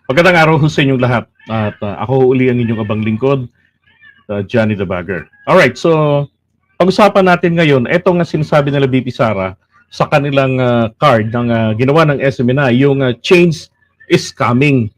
Magandang araw ho sa inyong lahat. At ako uli ang inyong abang lingkod, Johnny the Bagger. Alright, so pag-usapan natin ngayon, ito nga sinasabi nila BP Sara sa kanilang card ng ginawa ng SMNI, yung change is coming.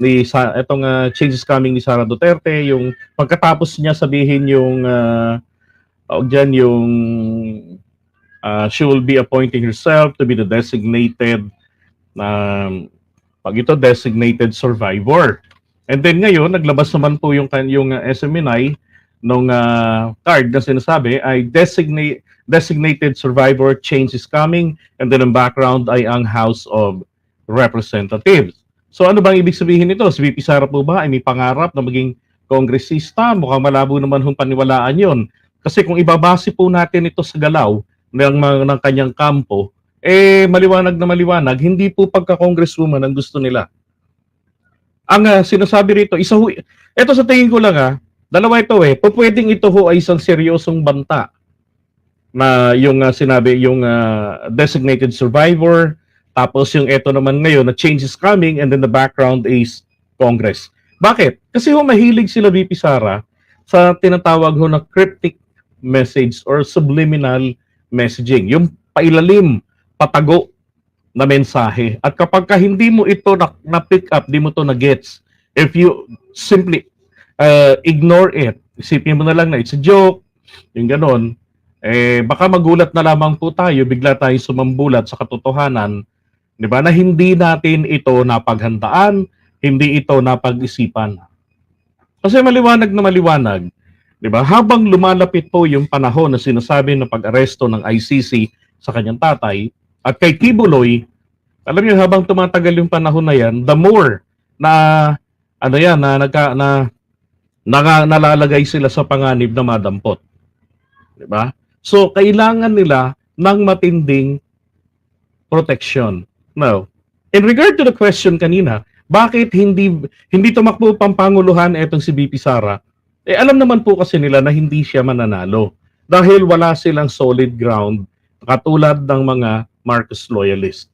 Itong change is coming ni Sara Duterte, yung pagkatapos niya sabihin yung, yung she will be appointing herself to be the designated pag ito designated survivor. And then ngayon, naglabas naman po yung SMNI nung card na sinasabi ay designated survivor, change is coming, and then ang background ay ang House of Representatives. So ano bang ibig sabihin nito? Si VP Sara po ba ay may pangarap na maging kongresista? Mukhang malabo naman hong paniwalaan yon. Kasi kung ibabase po natin ito sa galaw ng kanyang kampo, maliwanag na maliwanag, hindi po pagka-congresswoman ang gusto nila. Ang sinasabi rito, ito sa tingin ko lang dalawa ito pwedeng ito ho ay isang seryosong banta na yung sinabi, yung designated survivor, tapos yung ito naman ngayon na change is coming and then the background is Congress. Bakit? Kasi ho mahilig sila VP Sara sa tinatawag ho na cryptic message or subliminal messaging. Yung pailalim, patago na mensahe. At kapag hindi mo ito na-pick up, di mo to na-gets. If you simply ignore it, isipin mo na lang na it's a joke, yung ganon, baka magulat na lamang po tayo, bigla tayo sumambulat sa katotohanan, di ba, na hindi natin ito napaghandaan, hindi ito napag-isipan. Kasi maliwanag na maliwanag, di ba, habang lumalapit po yung panahon na sinasabi na pag-aresto ng ICC sa kanyang tatay, at kay Kibuloy, alam niyo habang tumatagal yung panahon na yan, the more na nalalagay sila sa panganib na madampot. 'Di ba? So kailangan nila ng matinding protection. Now, in regard to the question kanina, bakit hindi tumakbo pampanguluhan etong si BP Sara? Alam naman po kasi nila na hindi siya mananalo dahil wala silang solid ground katulad ng mga Marcos loyalist.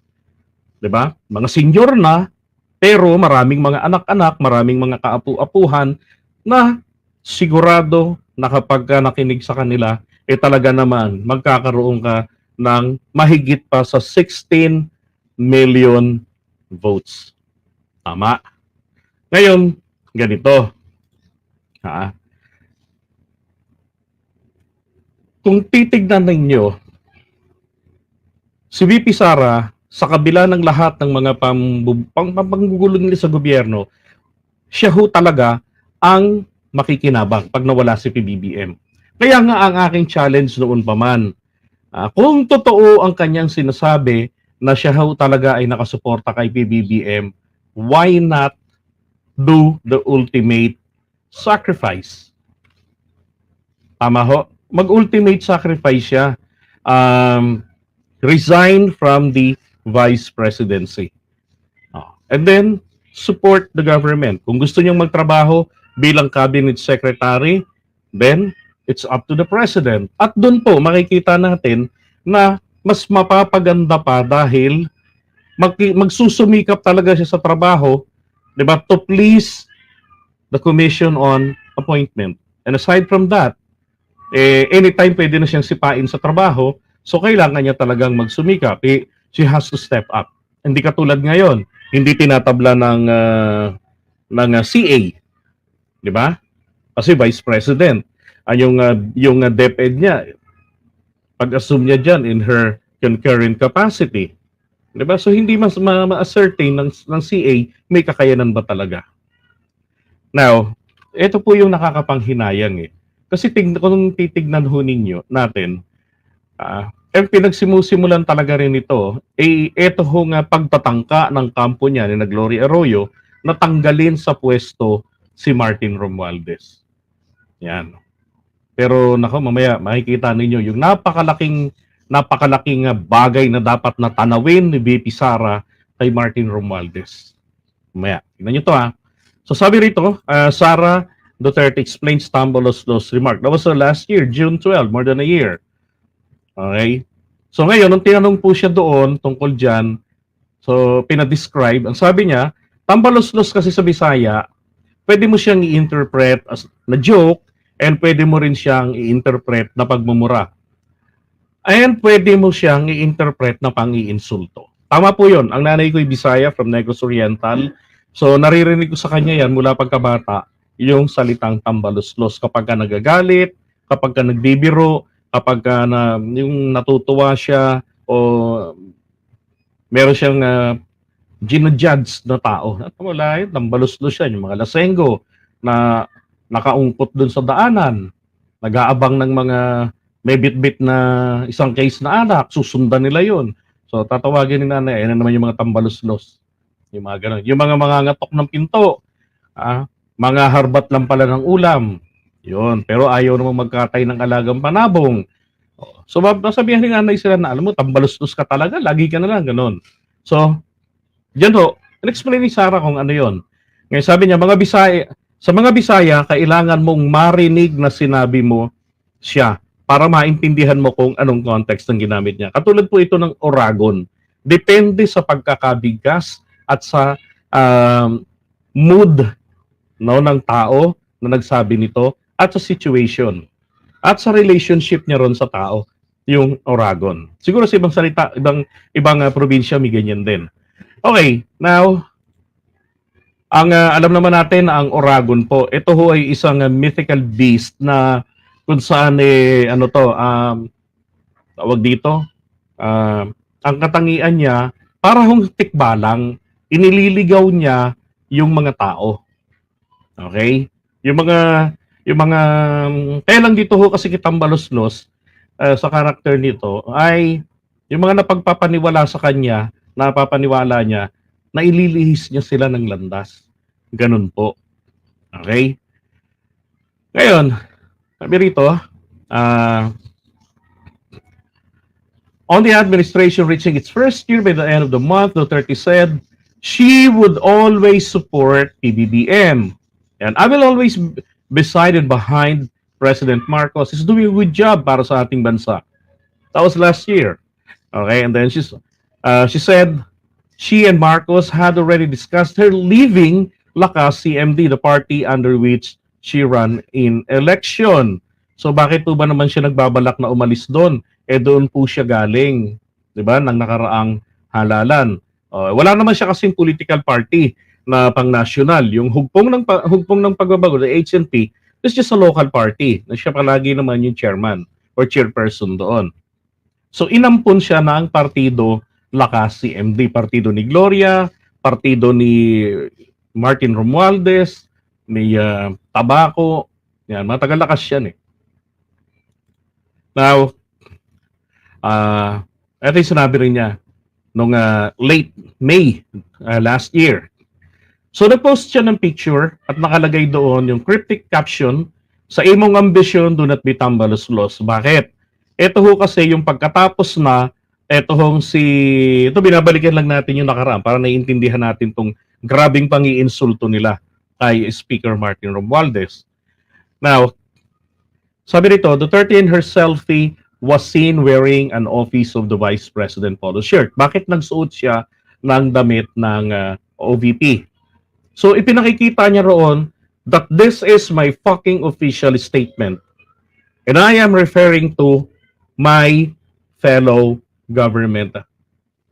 'Di ba? Mga senior na, pero maraming mga anak-anak, maraming mga kaapu-apuhan na sigurado na kapag nakinig sa kanila, talaga naman magkakaroon ka ng mahigit pa sa 16 million votes. Tama. Ngayon, ganito. Kung titignan ninyo, si VP Sara, sa kabila ng lahat ng mga panggugulo nila sa gobyerno, siya ho talaga ang makikinabang pag nawala si PBBM. Kaya nga ang aking challenge noon pa man, kung totoo ang kanyang sinasabi na siya ho talaga ay nakasuporta kay PBBM, why not do the ultimate sacrifice? Tama ho? Mag-ultimate sacrifice siya. Resign from the vice presidency. And then, support the government. Kung gusto niyong magtrabaho bilang cabinet secretary, then it's up to the president. At doon po, makikita natin na mas mapapaganda pa dahil magsusumikap talaga siya sa trabaho, di ba, to please the Commission on Appointment. And aside from that, anytime pwede na siyang sipain sa trabaho, so kailangan niya talagang magsumikap. She has to step up. Hindi katulad ngayon, hindi tinatabla ng CA, 'di ba? Kasi vice president. Yung DepEd niya, pag-assume niya diyan in her concurrent capacity. 'Di ba? So hindi mas ma-ascertain ng CA may kakayanan ba talaga. Now, ito po yung nakakapanghinayang Kasi kung titignan ho ninyo natin, pinagsimulan talaga rin ito, ito ho nga pagtatangka ng kampo niya ni na Gloria Arroyo na tanggalin sa pwesto si Martin Romualdez. Yan. Pero nako, mamaya makikita ninyo yung napakalaking bagay na dapat na tanawin ni VP Sara kay Martin Romualdez. Mamaya, tingnan nyo to So sabi rito, Sara Duterte explains Tambalos's remark. That was last year, June 12, more than a year. Okay? So ngayon, nung tinanong po siya doon tungkol dyan, so pinadescribe, ang sabi niya, Tambaluslos kasi sa Bisaya, pwede mo siyang i-interpret as na joke and pwede mo rin siyang i-interpret na pagmumura. And pwede mo siyang i-interpret na pang-iinsulto. Tama po yun. Ang nanay ko'y Bisaya from Negros Oriental. So naririnig ko sa kanya yan mula pagkabata, yung salitang tambaluslos. Kapag ka nagagalit, kapag ka nagbibiro, kapag ka yung natutuwa siya o meron siyang ginujudge na tao. At wala yun, tambaluslos siya. Yung mga lasenggo na nakaungkot dun sa daanan, nag-aabang ng mga may bit-bit na isang case na anak, susundan nila yun. So, tatawagin ni nanay, ayun na naman yung mga tambaluslos. Yung mga ganun. Yung mga mangangatok ng pinto, mga harbat lang pala ng ulam. Yun. Pero ayaw namang magkatay ng alagang panabong. So, nasabihan ni nanay sila na, alam mo, tambaluslos ka talaga, lagi ka na lang, ganun. So, yan ho, in-explain ni Sarah kung ano yun. Ngayon sabi niya, sa mga Bisaya, kailangan mong marinig na sinabi mo siya para maintindihan mo kung anong context ng ginamit niya. Katulad po ito ng oragon. Depende sa pagkakabigas at sa mood ng tao na nagsabi nito at sa situation at sa relationship niya ron sa tao, yung oragon. Siguro sa ibang salita, ibang probinsya may ganyan din. Okay, now, alam naman natin na ang oragon po, ito ho ay isang mythical beast na kung saan tawag dito, ang katangian niya, para hong tikbalang, inililigaw niya yung mga tao. Okay? Yung mga kaya lang dito ho kasi kitambaluslos sa karakter nito ay yung mga napagpapaniwala sa kanya, napapaniwala niya, na ililihis niya sila ng landas. Ganun po. Okay? Ngayon, sabi rito, on the administration reaching its first year by the end of the month, Duterte said, she would always support PBBM. And I will always be beside and behind President Marcos. He's doing a good job para sa ating bansa. That was last year. Okay, and then she said she and Marcos had already discussed her leaving Lakas CMD, the party under which she ran in election. So bakit po ba naman siya nagbabalak na umalis doon? Doon po siya galing, 'di ba, ng nakaraang halalan. Wala naman siya kasing political party na pang-national. Yung hugpong ng pagbabago, the HNP, is just a local party. Na siya palagi naman yung chairman or chairperson doon. So inampun siya ng partido Lakas CMD, partido ni Gloria, partido ni Martin Romualdez, ni Tabaco, yan, mga taga-Lakas yan eh. Now, ito yung sinabi rin niya nung late May last year. So nag-post siya ng picture at nakalagay doon yung cryptic caption, sa imong ambisyon do not be tambaluslos. Bakit? Ito ho kasi yung pagkatapos na ito binabalikan lang natin yung nakaraan para naiintindihan natin tong grabing pang-iinsulto nila kay Speaker Martin Romualdez. Now, sabi rito, Duterte in her selfie was seen wearing an Office of the Vice President polo shirt. Bakit nagsuot siya ng damit ng OVP? So, ipinakikita niya roon that this is my fucking official statement. And I am referring to my fellow government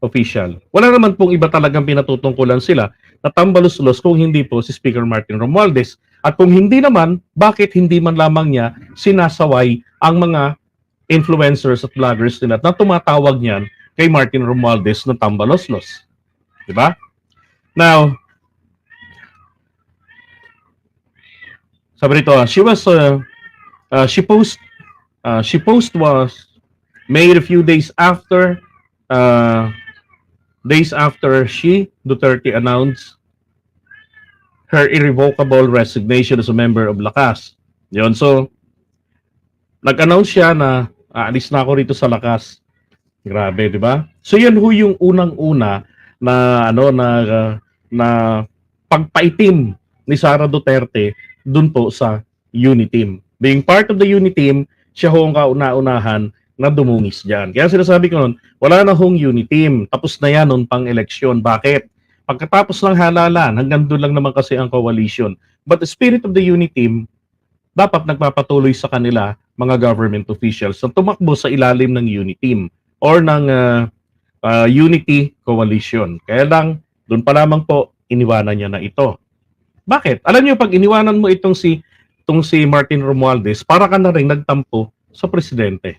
official. Wala naman pong iba talagang pinatutungkulan sila na tambaluslos kung hindi po si Speaker Martin Romualdez. At kung hindi naman, bakit hindi man lamang niya sinasaway ang mga influencers at vloggers nila na tumatawag niyan kay Martin Romualdez na tambaluslos? Diba? Now, sabi rito, she post was made a few days after she, Duterte, announced her irrevocable resignation as a member of Lakas. Yun, so nag-announce siya na aalis na ako rito sa Lakas. Grabe, di ba? So yan ho yung unang-una na pagpaitim ni Sara Duterte dun po sa Uniteam. Being part of the Uniteam, siya ho ang kauna-unahan na dumungis dyan. Kaya sinasabi ko nun, wala na hong Uniteam. Tapos na yan nun pang eleksyon. Bakit? Pagkatapos ng halalan, hanggang doon lang naman kasi ang coalition. But the spirit of the unity, dapat nagpapatuloy sa kanila mga government officials na tumakbo sa ilalim ng unity or ng unity coalition. Kaya lang, doon pa lamang po, iniwanan niya na ito. Bakit? Alam niyo, pag iniwanan mo itong si Martin Romualdez, para ka na rin nagtampo sa presidente.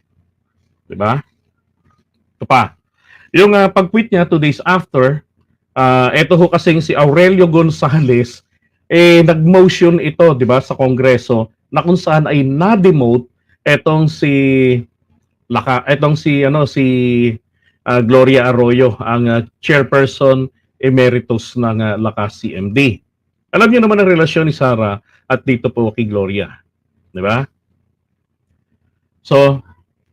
Diba? Ito pa. Yung pag-quit niya 2 days after, ito ho kasing si Aurelio Gonzales, nag-motion ito, di ba, sa Kongreso, na kung saan ay na-demote etong si Gloria Arroyo, ang chairperson emeritus ng Lakas CMD. Alam niyo naman ang relasyon ni Sara at dito po kay Gloria, di ba? So,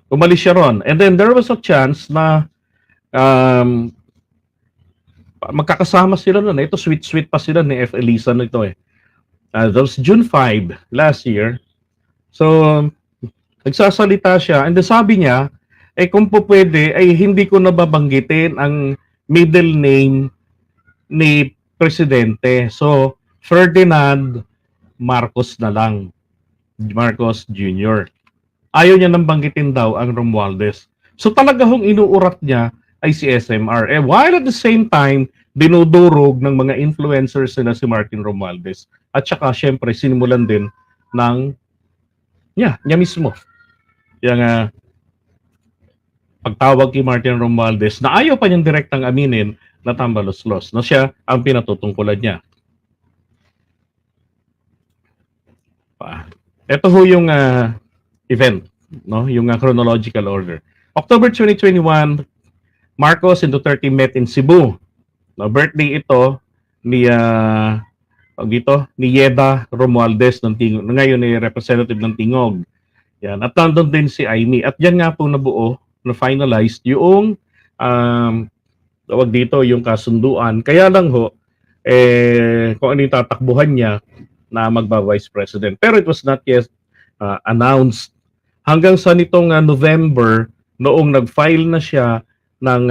umalis siya ron. And then there was a chance na magkakasama sila nun. Ito, sweet pa sila ni F. Elisa nito eh. That was June 5 last year. So, nagsasalita siya and sabi niya, kung po pwede, ay hindi ko nababanggitin ang middle name ni Presidente. So, Ferdinand Marcos na lang. Marcos Jr. Ayaw niya nang banggitin daw ang Romualdez. So, talaga hong inuurat niya ay si SMR. While at the same time, dinudurog ng mga influencers na si Martin Romualdez. At saka, syempre, sinimulan din ng niya mismo. Yung pagtawag kay Martin Romualdez na ayaw pa niyang direktang aminin na tambalos-los na siya ang pinatutungkulan niya. Ito ho yung event, no? Yung chronological order. October 2021, Marcos and Duterte met in Cebu. No, birthday ito ni Yeda Romualdez ng Tingog. Ngayon ay representative ng Tingog. Yan. At nandun din si Aimee. At yan nga po nabuo, na finalized yung tawag dito, yung kasunduan. Kaya lang ho, kung ano yung tatakbuhan niya na magba-vice president. Pero it was not yet announced. Hanggang sa nitong November, noong nag-file na siya ng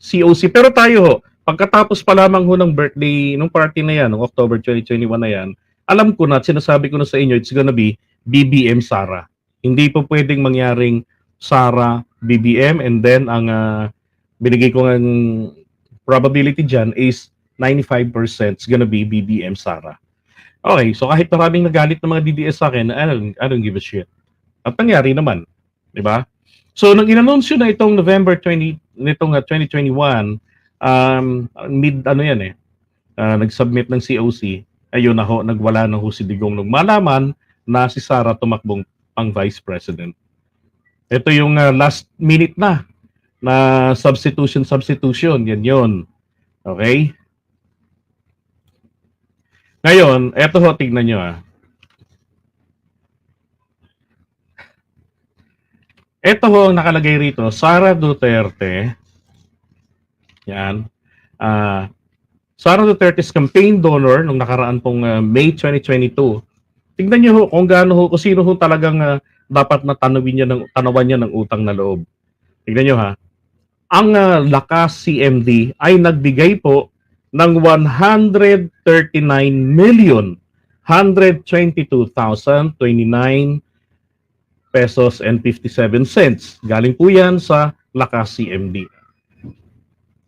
COC. Pero tayo ho, pagkatapos pa lamang ho ng birthday, nung party na yan, noong October 2021 na yan, alam ko na, sinasabi ko na sa inyo, it's gonna be BBM Sara. Hindi po pwedeng mangyaring Sara BBM and then ang binigay ko ng probability dyan is 95% it's gonna be BBM Sara. Okay, so kahit maraming nagalit ng mga DDS sa akin, I don't give a shit. At nangyari naman, di ba? So, nang inanunsyo na itong November 2021, nag-submit ng COC, ayun na ho, nagwala na ho si Digong nung malaman na si Sara tumakbong pang Vice President. Ito yung last minute na substitution, yan yun. Okay? Ngayon, eto ho, tignan nyo Ito ho, nakalagay rito, Sara Duterte. Yan. Sara Duterte's campaign donor nung nakaraan pong May 2022. Tignan niyo ho kung gaano ho, kung sino ho talagang dapat na tanawan niya ng utang na loob. Tignan niyo ha. Ang Lakas CMD ay nagbigay po ng 139,122,029 pesos and 57 cents. Galing po yan sa Lakas CMD.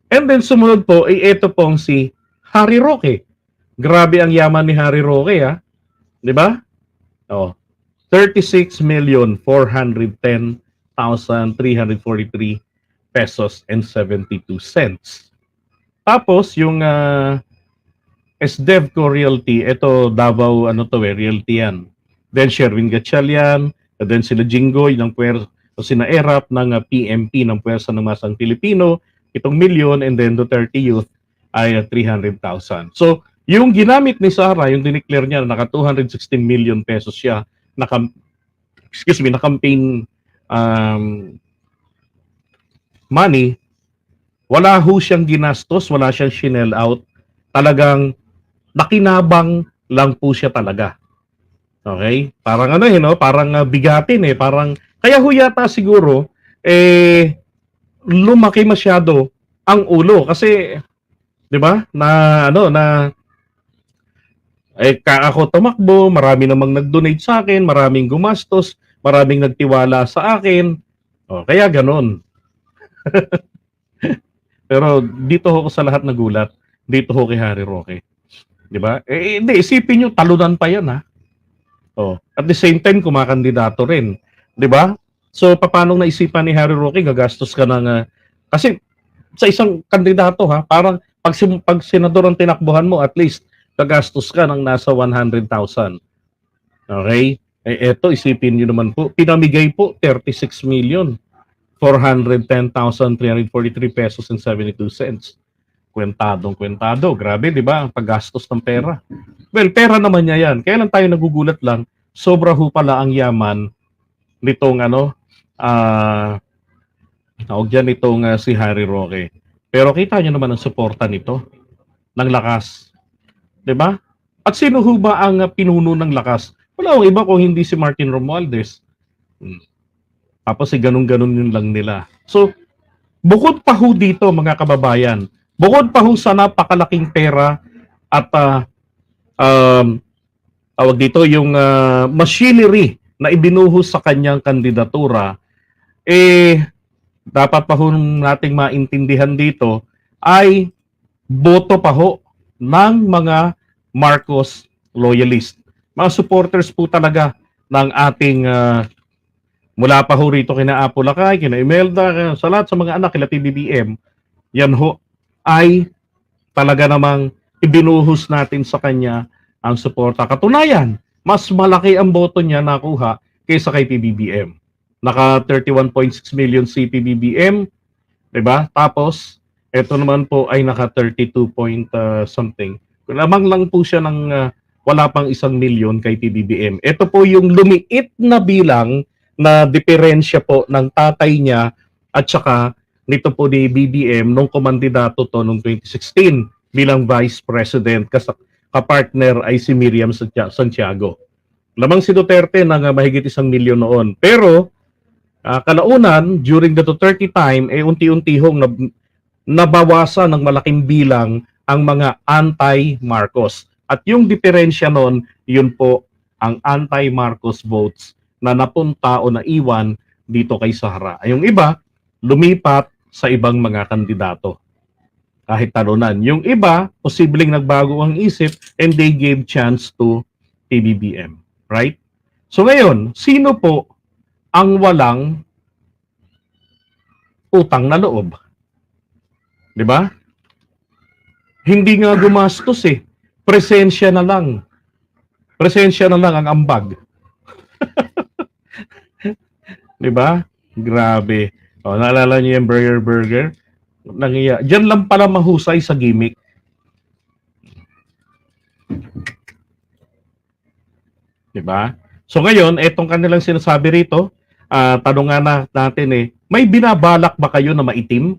And then sumunod po ay ito pong si Harry Roque. Grabe ang yaman ni Harry Roque, ha? 'Di ba? 36,410,343 pesos and 72 cents. Tapos yung SDevco Realty, ito Davao Realty yan. Then Sherwin Gatchalian, and then sila Jinggoy ng puwersa, o sina Erap ng PMP ng Puwersa ng Masang Pilipino, itong milyon, and then Duterte Youth ay 300,000. So, yung ginamit ni Sara, yung dineclare niya, naka 216 million pesos siya na campaign money, wala ho siyang ginastos, wala siyang shinell out. Talagang nakinabang lang po siya talaga. Okay? Parang parang bigatin parang kaya ho yata siguro lumaki masyado ang ulo kasi 'Di ba? Na ano na ako tumakbo, marami namang nag-donate sa akin, maraming gumastos, maraming nagtiwala sa akin. Oh, kaya ganoon. Pero dito ho ako sa lahat nagulat. Dito ho kay Harry Roque. 'Di ba? Hindi, isipin niyo talunan pa 'yan ha. Oh, at the same time kumakandidato rin, 'di ba? So papaano naisipan ni Harry Roque gagastos ka ng kasi sa isang kandidato ha, parang pag senador ang tinakbuhan mo, at least gagastos ka ng nasa 100,000. Okay? Eto isipin niyo naman po, pinamigay po 36,410,343 pesos and 72 cents. Kwentadong-kwentado. Grabe, 'di ba? Ang paggastos ng pera. Well, pera naman niya 'yan. Kaya lang tayo nagugulat lang, sobra ho pala ang yaman nitong tawag dyan itong si Harry Roque. Pero kita niyo naman ang suporta nito ng lakas. 'Di ba? At sino ho ba ang pinuno ng lakas? Wala akong iba kung hindi si Martin Romualdez. Tapos ganun-ganun yun lang nila. So, bukod pa ho dito mga kababayan, bukod pa ho sa napakalaking pera at tawag dito yung machinery na ibinuhos sa kanyang kandidatura, dapat pa ho nating maintindihan dito ay boto pa ho ng mga Marcos loyalist. Mga supporters po talaga ng ating mula pa ho rito kina Apo Lakay, kina Imelda, sa lahat sa mga anak kila PBBM, yan ho ay talaga namang ibinuhos natin sa kanya ang suporta. Katunayan, mas malaki ang boto niya nakuha kaysa kay PBBM. Naka 31.6 million si PBBM, 'di ba? Tapos ito naman po ay naka 32 point something. Lamang lang po siya ng wala pang 1,000,000 kay PBBM. Ito po yung lumiit na bilang na diferensya po ng tatay niya at saka nito po ni BBM nung kumandidato to noong 2016 bilang Vice President. Kapartner ay si Miriam Santiago. Lamang si Duterte ng mahigit 1,000,000 noon. Pero kalaunan, during the Duterte time, unti-unti hong nabawasan ng malaking bilang ang mga anti-Marcos. At yung diferensya noon, yun po ang anti-Marcos votes na napunta o naiwan dito kay Sara. Yung iba, lumipat sa ibang mga kandidato. Kahit talunan. Yung iba, posibleng nagbago ang isip and they gave chance to PBBM. Right? So ngayon, sino po ang walang utang na loob? 'Di ba? Hindi nga gumastos eh. Presensya na lang. Presensya na lang ang ambag. 'Di ba? Grabe. O, naalala niyo yung burger? Nangiya. Diyan lang pala mahusay sa gimmick. 'Di ba? So ngayon, etong kanilang sinasabi rito, tanong nga natin may binabalak ba kayo na maitim?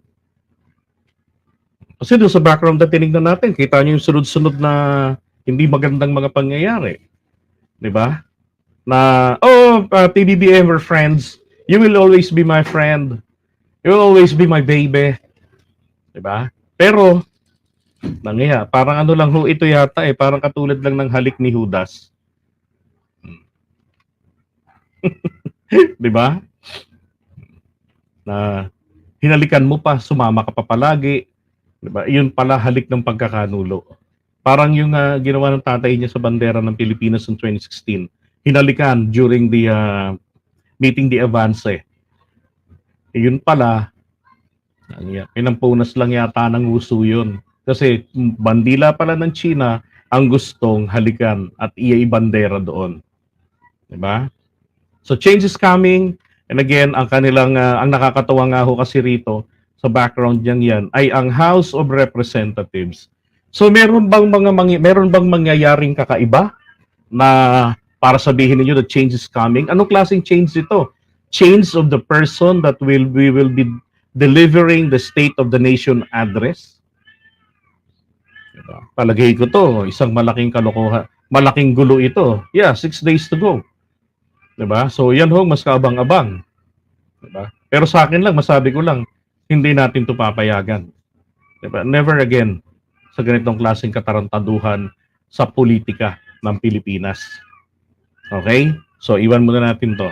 Kasi doon sa background na tinignan natin, kita niyo yung sunod-sunod na hindi magandang mga pangyayari. 'Di ba? Na, PBBM, we're friends. You will always be my friend. You will always be my baby. 'Di ba? Pero, parang ano lang ho ito yata parang katulad lang ng halik ni Judas. 'Di ba? Na hinalikan mo pa, sumama ka pa palagi. 'Di ba? Iyon pala halik ng pagkakanulo. Parang yung ginawa ng tatay niya sa bandera ng Pilipinas noong 2016. Hinalikan during the meeting the Avance. Iyon pala, pinampunas lang yata ng uso yun. Kasi bandila pala ng China ang gustong halikan at iibandera doon. 'Di ba? So change is coming, and again, ang kanilang ang nakakatawa nga ho kasi rito sa background niyan yan ay ang House of Representatives. So meron bang mangyayaring kakaiba na para sabihin niyo that change is coming? Anong klaseng change ito? Change of the person that we will be delivering the State of the Nation address? Diba? Palagay ko to, isang malaking kalokohan, malaking gulo ito. Yeah, 6 days to go. 'Di ba? So yan ho, mas kaabang-abang. 'Di ba? Pero sa akin lang, masabi ko lang, hindi natin 'to papayagan. 'Di ba? Never again. sa ganitong klaseng katarantaduhan sa politika ng Pilipinas. Okay? So, iwan muna natin to.